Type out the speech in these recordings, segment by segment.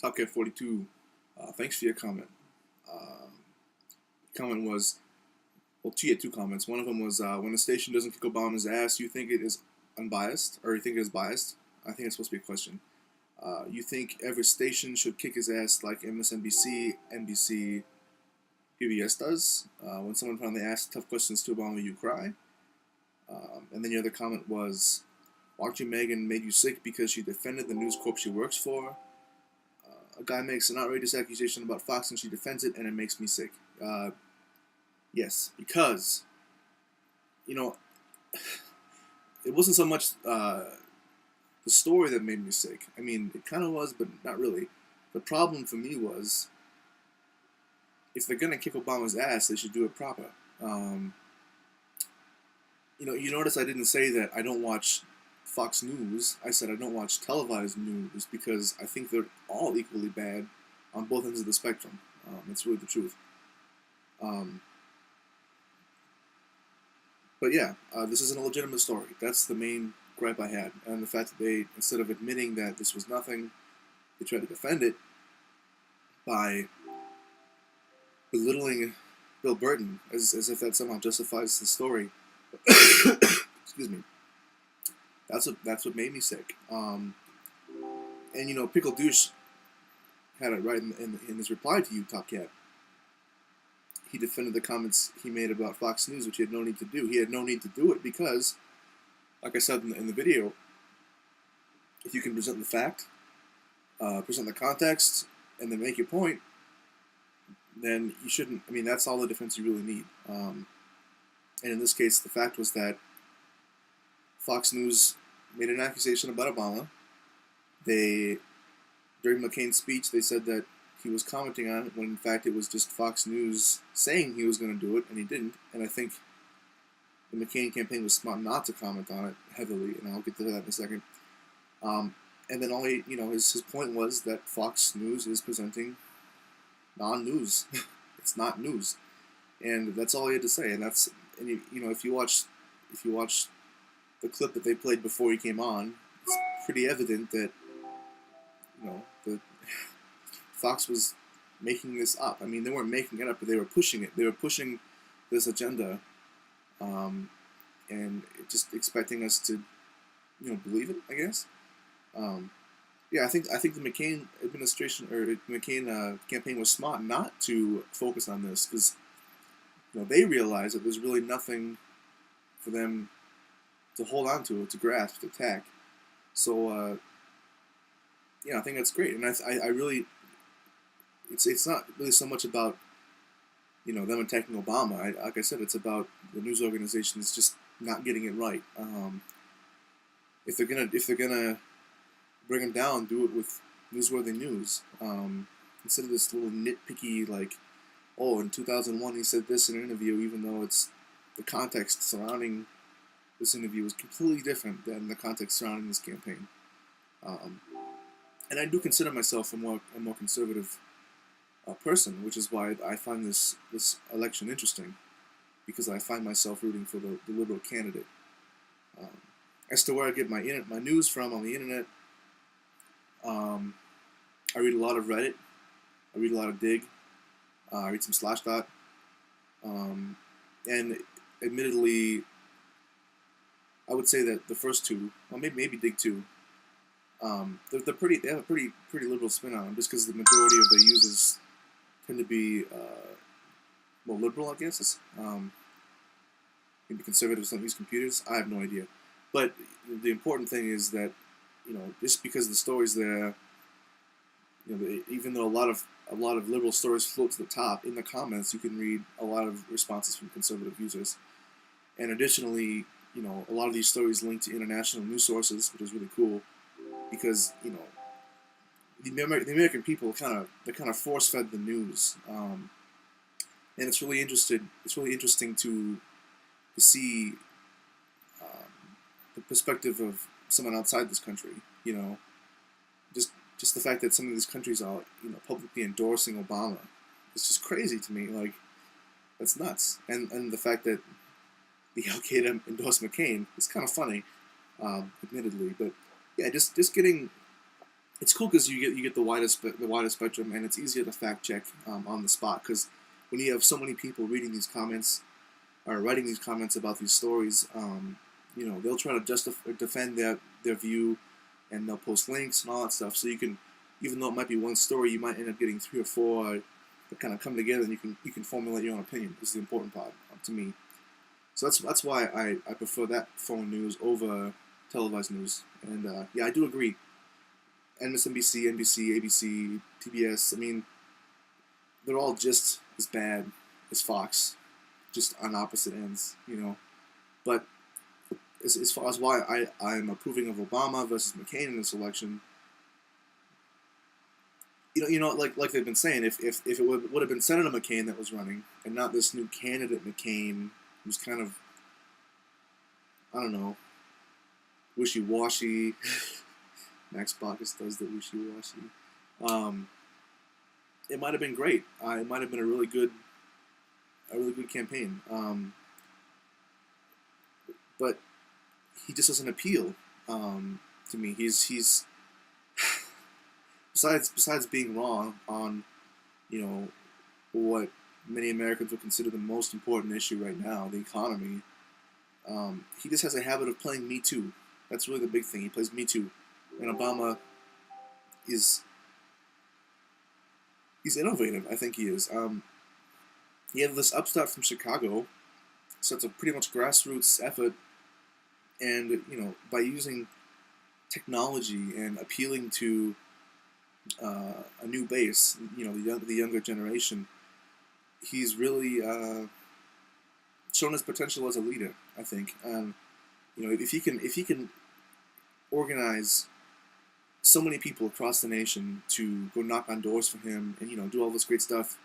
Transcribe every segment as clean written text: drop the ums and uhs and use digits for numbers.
TopCat42, thanks for your comment. Comment was, well, she had two comments. One of them was, when the station doesn't kick Obama's ass, you think it is unbiased, or you think it is biased? I think it's supposed to be a question. You think every station should kick his ass like MSNBC, NBC, PBS does? When someone finally asks tough questions to Obama, you cry. And then your other comment was, watching Meghan made you sick because she defended the News Corp she works for. A guy makes an outrageous accusation about Fox and she defends it, and it makes me sick. Yes, because, you know, it wasn't so much the story that made me sick. I mean, it kind of was, but not really. The problem for me was, if they're going to kick Obama's ass, they should do it proper. You notice I didn't say that I don't watch Fox News. I said I don't watch televised news because I think they're all equally bad on both ends of the spectrum. That's really the truth. But yeah, this isn't a legitimate story. That's the main gripe I had. And the fact that they, instead of admitting that this was nothing, they tried to defend it by belittling Bill Burton as if that somehow justifies the story. Excuse me. That's what made me sick. And pickledouche had it right in his reply to you, Top Cat. He defended the comments he made about Fox News, which he had no need to do. He had no need to do it because, like I said in the video, if you can present the fact, present the context, and then make your point, then you shouldn't. I mean, that's all the defense you really need. And in this case, the fact was that Fox News made an accusation about Obama. During McCain's speech, they said that he was commenting on it when in fact it was just Fox News saying he was going to do it, and he didn't. And I think the McCain campaign was smart not to comment on it heavily, and I'll get to that in a second. And then his point was that Fox News is presenting non-news. It's not news, and that's all he had to say. And if you watch the clip that they played before he came on, it's pretty evident that the Fox was making this up. I mean, they weren't making it up, but they were pushing it. They were pushing this agenda, and just expecting us to, believe it, I guess. I think the McCain administration or the McCain campaign was smart not to focus on this because, they realized that there's really nothing for them to hold on to, to grasp, to attack. So, I think that's great, and I really. It's not really so much about them attacking Obama. Like I said, it's about the news organizations just not getting it right. If they're gonna bring him down, do it with newsworthy news instead of this little nitpicky in 2001 he said this in an interview, even though the context surrounding this interview is completely different than the context surrounding this campaign. And I do consider myself a more conservative person, which is why I find this election interesting, because I find myself rooting for the liberal candidate. As to where I get my news from on the internet, I read a lot of Reddit, I read a lot of Dig, I read some Slashdot, and admittedly, I would say that the first two, well, maybe Dig too, they have a pretty liberal spin on them, just because the majority of their users tend to be more liberal, I guess. Maybe conservatives don't use computers. I have no idea. But the important thing is that just because the story's there, even though a lot of liberal stories float to the top, in the comments you can read a lot of responses from conservative users. And additionally, a lot of these stories link to international news sources, which is really cool, because the American people kind of force-fed the news, and it's really interesting to see the perspective of someone outside this country. Just the fact that some of these countries are publicly endorsing Obama, it's just crazy to me. That's nuts. And the fact that the Al Qaeda endorsed McCain is kind of funny, admittedly, but yeah, just getting it's cool because you get the widest spectrum, and it's easier to fact check on the spot. Because when you have so many people reading these comments or writing these comments about these stories, they'll try to justify defend their view, and they'll post links and all that stuff. So you can, even though it might be one story, you might end up getting three or four that kind of come together, and you can formulate your own opinion. This is the important part to me. So that's why I prefer that phone news over televised news. And yeah, I do agree. MSNBC, NBC, ABC, TBS. I mean, they're all just as bad as Fox, just on opposite ends. But as far as why I'm approving of Obama versus McCain in this election, like they've been saying, if it would have been Senator McCain that was running, and not this new candidate McCain, who's kind of, I don't know, wishy-washy. Max Baucus does the wishy-washy. It might have been great. It might have been a really good campaign. But he just doesn't appeal to me. He's besides being wrong on what many Americans would consider the most important issue right now, the economy. He just has a habit of playing Me Too. That's really the big thing. He plays Me Too. And Obama he's innovative. I think he is. He had this upstart from Chicago, so it's a pretty much grassroots effort. And by using technology and appealing to a new base, the younger generation, he's really shown his potential as a leader. I think, if he can organize so many people across the nation to go knock on doors for him and do all this great stuff,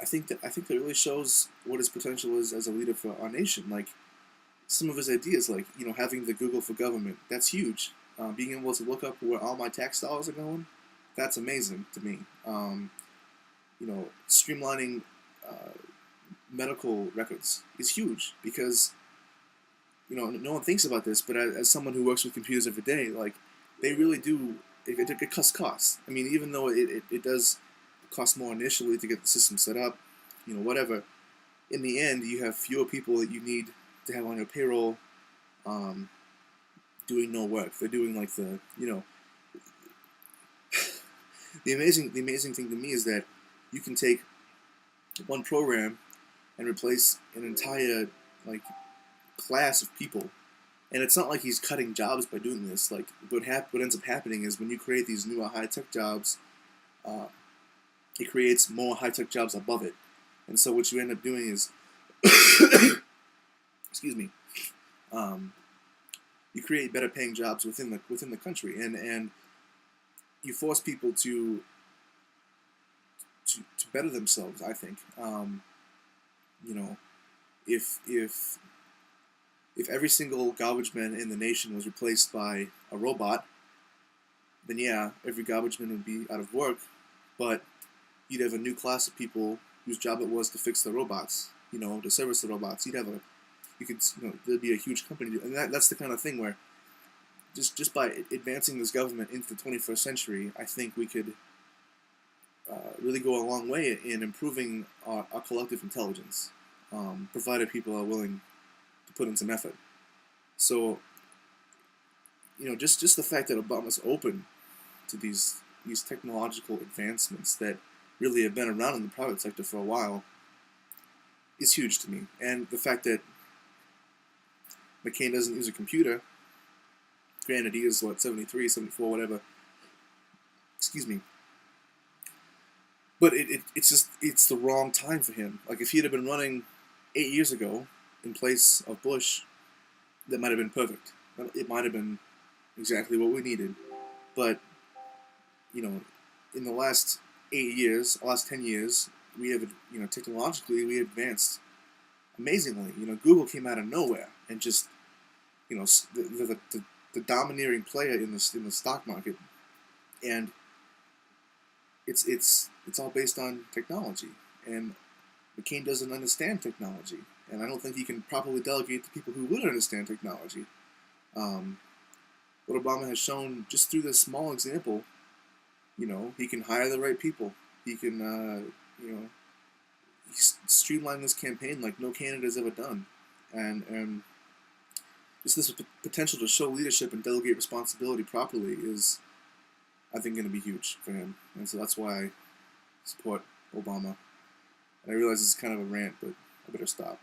I think that really shows what his potential is as a leader for our nation. Like some of his ideas, like having the Google for government, that's huge. Being able to look up where all my tax dollars are going, that's amazing to me. Streamlining medical records is huge because no one thinks about this, but as someone who works with computers every day, like they really do. It cuts costs. I mean, even though it does cost more initially to get the system set up, whatever. In the end, you have fewer people that you need to have on your payroll, doing no work. They're doing like the amazing thing to me is that you can take one program and replace an entire class of people. And it's not like he's cutting jobs by doing this. Like what ends up happening is when you create these new high-tech jobs, it creates more high-tech jobs above it. And so what you end up doing is, excuse me, you create better-paying jobs within the country, and you force people to better themselves. I think, if every single garbage man in the nation was replaced by a robot, then yeah, every garbage man would be out of work, but you'd have a new class of people whose job it was to fix the robots, to service the robots. There'd be a huge company, and that's the kind of thing where just by advancing this government into the 21st century, I think we could really go a long way in improving our collective intelligence, provided people are willing to put in some effort. So, just the fact that Obama's open to these technological advancements that really have been around in the private sector for a while is huge to me. And the fact that McCain doesn't use a computer, granted he is 73, 74, whatever, excuse me, but it's the wrong time for him. Like if he had been running 8 years ago in place of Bush, that might have been perfect. It might have been exactly what we needed. But in the last 8 years, last 10 years, we have technologically we advanced amazingly. Google came out of nowhere and just the domineering player in the stock market, and it's all based on technology. And McCain doesn't understand technology, and I don't think he can properly delegate to people who would understand technology. But what Obama has shown just through this small example, he can hire the right people. He can, he's streamlined this campaign like no candidate has ever done, and just this potential to show leadership and delegate responsibility properly is, I think, going to be huge for him, and so that's why I support Obama. And I realize this is kind of a rant, but I better stop.